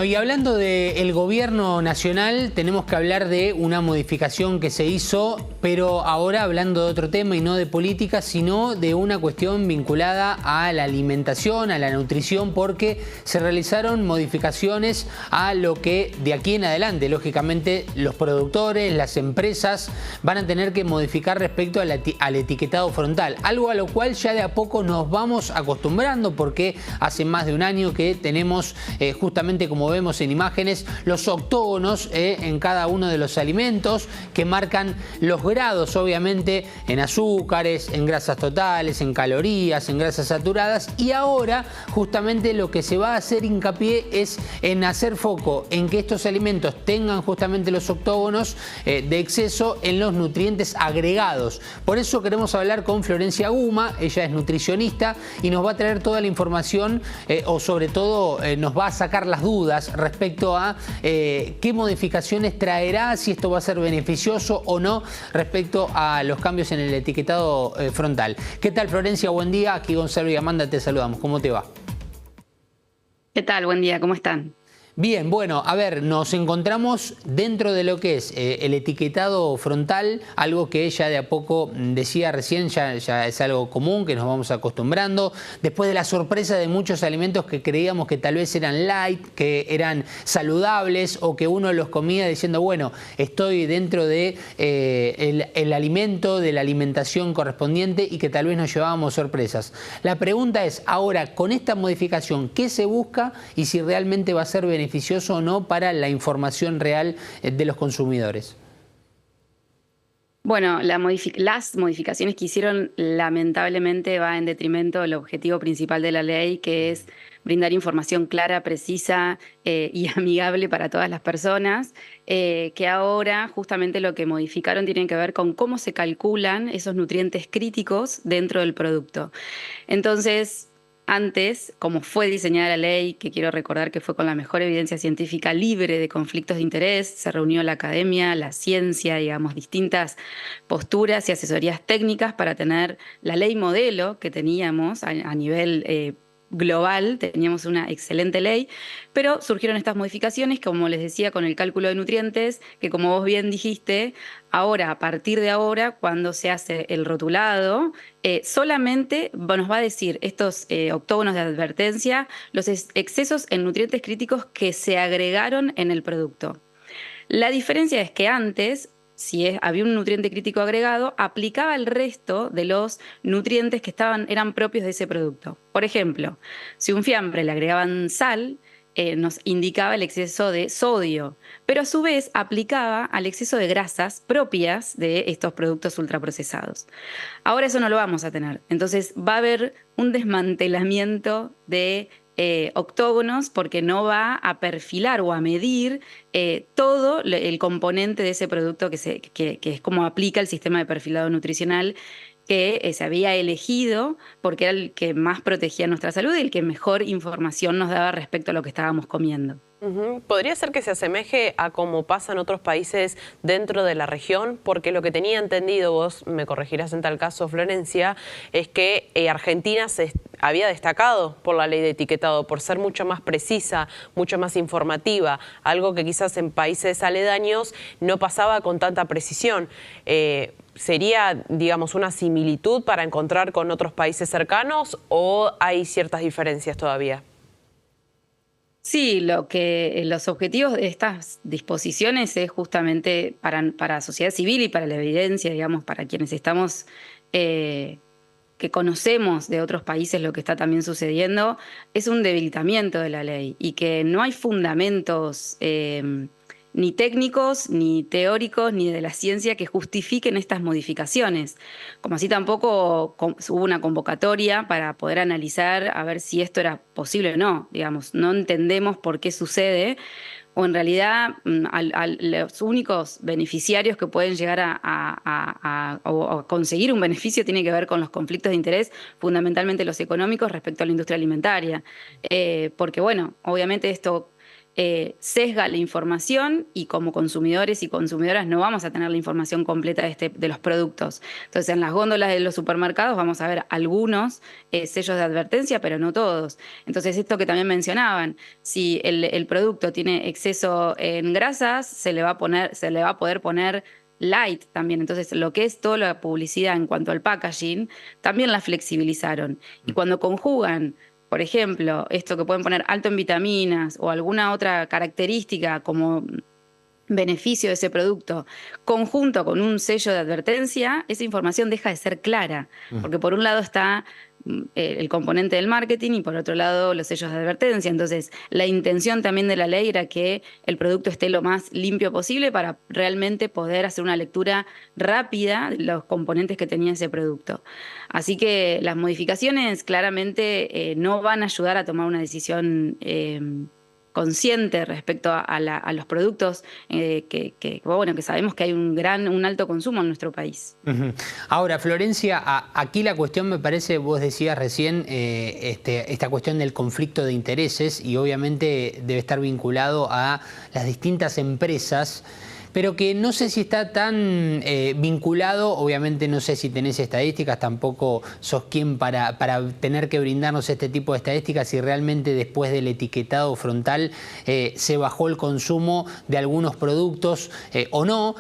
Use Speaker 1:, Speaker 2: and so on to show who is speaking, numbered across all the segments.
Speaker 1: Y hablando del gobierno nacional, tenemos que hablar de una modificación que se hizo, pero ahora hablando de otro tema y no de política, sino de una cuestión vinculada a la alimentación, a la nutrición, porque se realizaron modificaciones a lo que de aquí en adelante, lógicamente, los productores, las empresas van a tener que modificar respecto al etiquetado frontal, algo a lo cual ya de a poco nos vamos acostumbrando, porque hace más de un año que tenemos justamente, como vemos en imágenes, los octógonos en cada uno de los alimentos que marcan los grados, obviamente, en azúcares, en grasas totales, en calorías, en grasas saturadas. Y ahora justamente lo que se va a hacer hincapié es en hacer foco en que estos alimentos tengan justamente los octógonos de exceso en los nutrientes agregados. Por eso queremos hablar con Florencia Guma, ella es nutricionista y nos va a traer toda la información o sobre todo nos va a sacar las dudas respecto a qué modificaciones traerá, si esto va a ser beneficioso o no respecto a los cambios en el etiquetado frontal. ¿Qué tal, Florencia? Buen día. Aquí Gonzalo y Amanda te saludamos. ¿Cómo te va?
Speaker 2: ¿Qué tal? Buen día. ¿Cómo están?
Speaker 1: Bien, bueno, a ver, nos encontramos dentro de lo que es el etiquetado frontal, algo que ella de a poco decía recién, ya es algo común, que nos vamos acostumbrando, después de la sorpresa de muchos alimentos que creíamos que tal vez eran light, que eran saludables o que uno los comía diciendo, bueno, estoy dentro de el alimento, de la alimentación correspondiente y que tal vez nos llevábamos sorpresas. La pregunta es, ahora, con esta modificación, ¿qué se busca y si realmente va a ser beneficioso o no para la información real de los consumidores?
Speaker 2: Bueno, las modificaciones que hicieron lamentablemente va en detrimento del objetivo principal de la ley, que es brindar información clara, precisa y amigable para todas las personas, que ahora justamente lo que modificaron tiene que ver con cómo se calculan esos nutrientes críticos dentro del producto. Entonces, antes, como fue diseñada la ley, que quiero recordar que fue con la mejor evidencia científica libre de conflictos de interés, se reunió la academia, la ciencia, digamos, distintas posturas y asesorías técnicas para tener la ley modelo que teníamos a nivel global, teníamos una excelente ley, pero surgieron estas modificaciones, como les decía, con el cálculo de nutrientes, que como vos bien dijiste, ahora, a partir de ahora, cuando se hace el rotulado, solamente nos va a decir estos octógonos de advertencia, los excesos en nutrientes críticos que se agregaron en el producto. La diferencia es que antes, si había un nutriente crítico agregado, aplicaba el resto de los nutrientes que eran propios de ese producto. Por ejemplo, si a un fiambre le agregaban sal, nos indicaba el exceso de sodio, pero a su vez aplicaba al exceso de grasas propias de estos productos ultraprocesados. Ahora eso no lo vamos a tener, entonces va a haber un desmantelamiento de octógonos porque no va a perfilar o a medir todo el componente de ese producto que es como aplica el sistema de perfilado nutricional que se había elegido porque era el que más protegía nuestra salud y el que mejor información nos daba respecto a lo que estábamos comiendo.
Speaker 3: ¿Podría ser que se asemeje a cómo pasa en otros países dentro de la región? Porque lo que tenía entendido, vos me corregirás en tal caso, Florencia, es que Argentina se había destacado por la ley de etiquetado, por ser mucho más precisa, mucho más informativa, algo que quizás en países aledaños no pasaba con tanta precisión. ¿Sería, digamos, una similitud para encontrar con otros países cercanos o hay ciertas diferencias todavía?
Speaker 2: Sí, los objetivos de estas disposiciones es justamente para la sociedad civil y para la evidencia, digamos, para quienes estamos, que conocemos de otros países lo que está también sucediendo, es un debilitamiento de la ley y que no hay fundamentos ni técnicos, ni teóricos, ni de la ciencia que justifiquen estas modificaciones. Como así tampoco hubo una convocatoria para poder analizar a ver si esto era posible o no. Digamos, no entendemos por qué sucede, o en realidad los únicos beneficiarios que pueden llegar a conseguir un beneficio tiene que ver con los conflictos de interés, fundamentalmente los económicos respecto a la industria alimentaria. Porque bueno, obviamente esto sesga la información y como consumidores y consumidoras no vamos a tener la información completa de los productos. Entonces en las góndolas de los supermercados vamos a ver algunos sellos de advertencia, pero no todos. Entonces esto que también mencionaban, si el producto tiene exceso en grasas, se le va a poder poner light también. Entonces lo que es toda la publicidad en cuanto al packaging, también la flexibilizaron. Y cuando conjugan, por ejemplo, esto que pueden poner alto en vitaminas o alguna otra característica como beneficio de ese producto, conjunto con un sello de advertencia, esa información deja de ser clara, porque por un lado está el componente del marketing y por otro lado los sellos de advertencia. Entonces, la intención también de la ley era que el producto esté lo más limpio posible para realmente poder hacer una lectura rápida de los componentes que tenía ese producto. Así que las modificaciones claramente no van a ayudar a tomar una decisión consciente respecto a los productos que sabemos que hay un alto consumo en nuestro país.
Speaker 1: Ahora, Florencia, aquí la cuestión me parece, vos decías recién, esta cuestión del conflicto de intereses y obviamente debe estar vinculado a las distintas empresas, pero que no sé si está tan vinculado, obviamente no sé si tenés estadísticas, tampoco sos quien para tener que brindarnos este tipo de estadísticas, si realmente después del etiquetado frontal se bajó el consumo de algunos productos o no.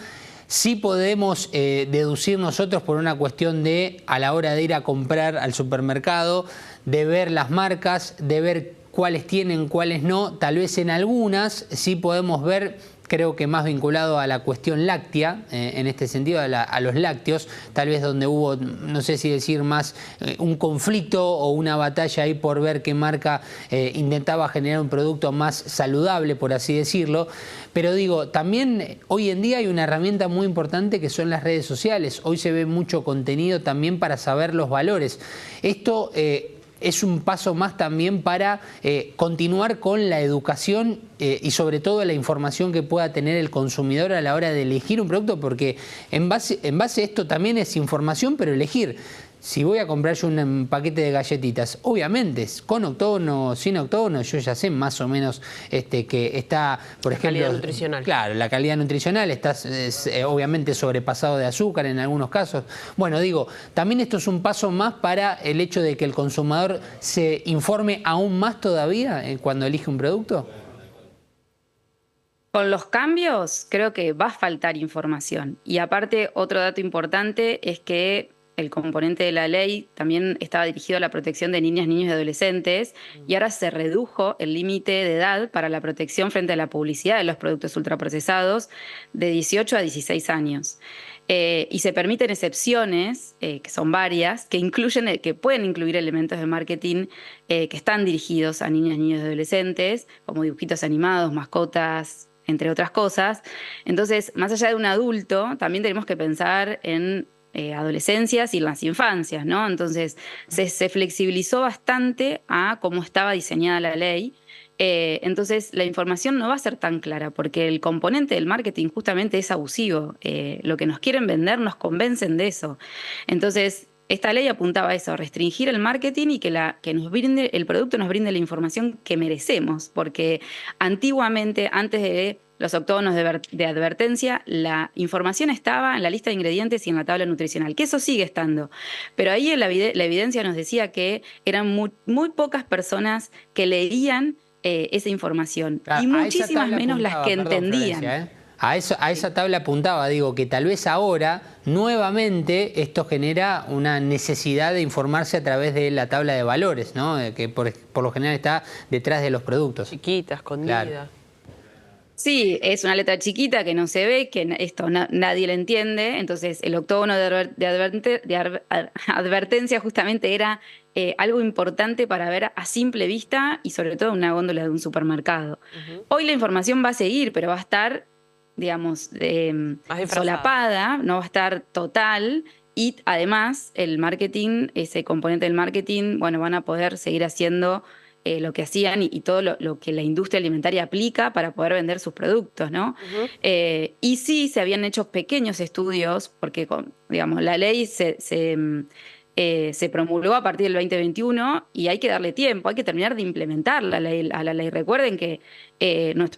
Speaker 1: Sí podemos deducir nosotros por una cuestión de, a la hora de ir a comprar al supermercado, de ver las marcas, de ver cuáles tienen, cuáles no, tal vez en algunas sí podemos ver, creo que más vinculado a la cuestión láctea, en este sentido, a los lácteos, tal vez donde hubo, no sé si decir más, un conflicto o una batalla ahí por ver qué marca intentaba generar un producto más saludable, por así decirlo. Pero digo, también hoy en día hay una herramienta muy importante que son las redes sociales. Hoy se ve mucho contenido también para saber los valores. Esto es un paso más también para continuar con la educación y sobre todo la información que pueda tener el consumidor a la hora de elegir un producto, porque en base a esto también es información, pero elegir. Si voy a comprar yo un paquete de galletitas, obviamente, con octógono, sin octógono, yo ya sé más o menos que está, por ejemplo...
Speaker 3: La calidad nutricional.
Speaker 1: Claro, la calidad nutricional está obviamente sobrepasado de azúcar en algunos casos. Bueno, digo, también esto es un paso más para el hecho de que el consumidor se informe aún más todavía cuando elige un producto.
Speaker 2: Con los cambios, creo que va a faltar información. Y aparte, otro dato importante es que el componente de la ley también estaba dirigido a la protección de niñas, niños y adolescentes, y ahora se redujo el límite de edad para la protección frente a la publicidad de los productos ultraprocesados de 18 a 16 años. Y se permiten excepciones, que son varias, que pueden incluir elementos de marketing que están dirigidos a niñas, niños y adolescentes, como dibujitos animados, mascotas, entre otras cosas. Entonces, más allá de un adulto, también tenemos que pensar en adolescencias y las infancias, ¿no? Entonces se flexibilizó bastante a cómo estaba diseñada la ley. Entonces la información no va a ser tan clara porque el componente del marketing justamente es abusivo. Lo que nos quieren vender nos convencen de eso. Entonces esta ley apuntaba a eso, a restringir el marketing y que el producto nos brinde la información que merecemos, porque antiguamente, antes de los octógonos de advertencia, la información estaba en la lista de ingredientes y en la tabla nutricional, que eso sigue estando. Pero ahí la evidencia nos decía que eran muy pocas personas que leían esa información y muchísimas menos las que entendían.
Speaker 1: A esa tabla apuntaba, digo, que tal vez ahora, nuevamente, esto genera una necesidad de informarse a través de la tabla de valores, ¿no? Que por lo general está detrás de los productos.
Speaker 3: Chiquita, escondida.
Speaker 1: Claro.
Speaker 2: Sí, es una letra chiquita que no se ve, que esto nadie le entiende. Entonces, el octógono de advertencia justamente era algo importante para ver a simple vista y sobre todo en una góndola de un supermercado. Hoy la información va a seguir, pero va a estar, digamos, solapada, no va a estar total. Y además, el marketing, ese componente del marketing, bueno, van a poder seguir haciendo lo que hacían y todo lo que la industria alimentaria aplica para poder vender sus productos, ¿no? Y sí, se habían hecho pequeños estudios, porque, digamos, la ley se promulgó a partir del 2021 y hay que darle tiempo, hay que terminar de implementar a la ley. Recuerden que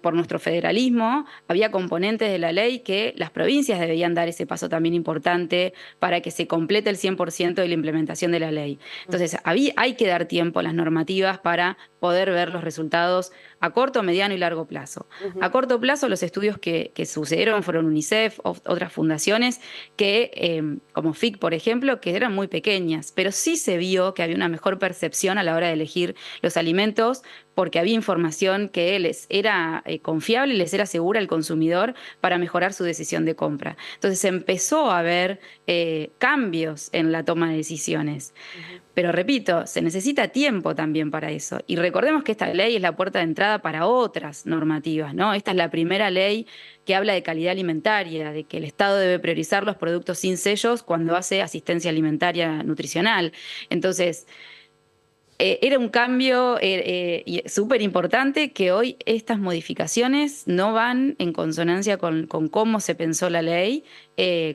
Speaker 2: por nuestro federalismo, había componentes de la ley que las provincias debían dar ese paso también importante para que se complete el 100% de la implementación de la ley. Entonces, hay que dar tiempo a las normativas para poder ver los resultados a corto, mediano y largo plazo. A corto plazo, los estudios que sucedieron fueron UNICEF, otras fundaciones, que, como FIC, por ejemplo, que eran muy pequeñas, pero sí se vio que había una mejor percepción a la hora de elegir los alimentos, porque había información que les era confiable y les era segura al consumidor para mejorar su decisión de compra. Entonces empezó a haber cambios en la toma de decisiones. Pero repito, se necesita tiempo también para eso. Y recordemos que esta ley es la puerta de entrada para otras normativas, ¿no? Esta es la primera ley que habla de calidad alimentaria, de que el Estado debe priorizar los productos sin sellos cuando hace asistencia alimentaria nutricional. Entonces, era un cambio súper importante, que hoy estas modificaciones no van en consonancia con cómo se pensó la ley,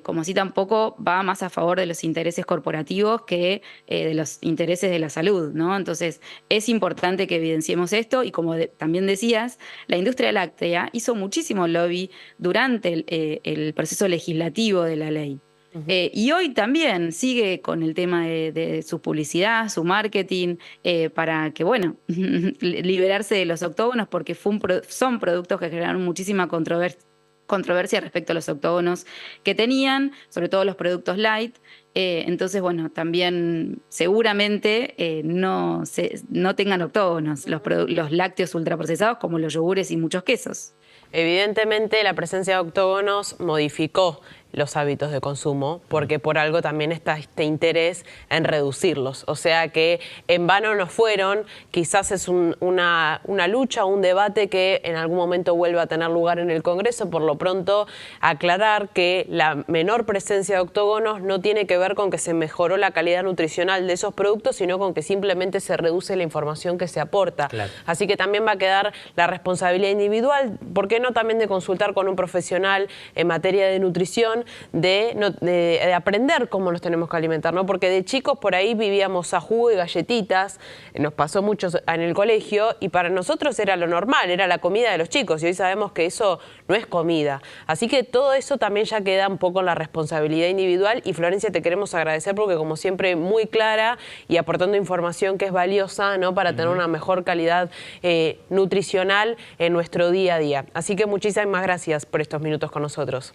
Speaker 2: como si tampoco va más a favor de los intereses corporativos que de los intereses de la salud, ¿no? Entonces es importante que evidenciemos esto, y como también decías, la industria láctea hizo muchísimo lobby durante el proceso legislativo de la ley. Y hoy también sigue con el tema de su publicidad, su marketing, para que, bueno, liberarse de los octógonos, porque son productos que generaron muchísima controversia respecto a los octógonos que tenían, sobre todo los productos light. Entonces, bueno, también seguramente no tengan octógonos los lácteos ultraprocesados, como los yogures y muchos quesos.
Speaker 3: Evidentemente, la presencia de octógonos modificó los hábitos de consumo, porque por algo también está este interés en reducirlos. O sea que en vano no fueron, quizás es una lucha, un debate que en algún momento vuelva a tener lugar en el Congreso. Por lo pronto, aclarar que la menor presencia de octógonos no tiene que ver con que se mejoró la calidad nutricional de esos productos, sino con que simplemente se reduce la información que se aporta. Claro. Así que también va a quedar la responsabilidad individual, ¿por qué no también de consultar con un profesional en materia de nutrición, de aprender cómo nos tenemos que alimentar, ¿no? Porque de chicos por ahí vivíamos a jugo y galletitas, nos pasó mucho en el colegio, y para nosotros era lo normal, era la comida de los chicos, y hoy sabemos que eso no es comida. Así que todo eso también ya queda un poco en la responsabilidad individual, y Florencia, te queremos agradecer porque, como siempre, muy clara y aportando información que es valiosa, ¿no? Para tener una mejor calidad nutricional en nuestro día a día. Así que muchísimas gracias por estos minutos con nosotros.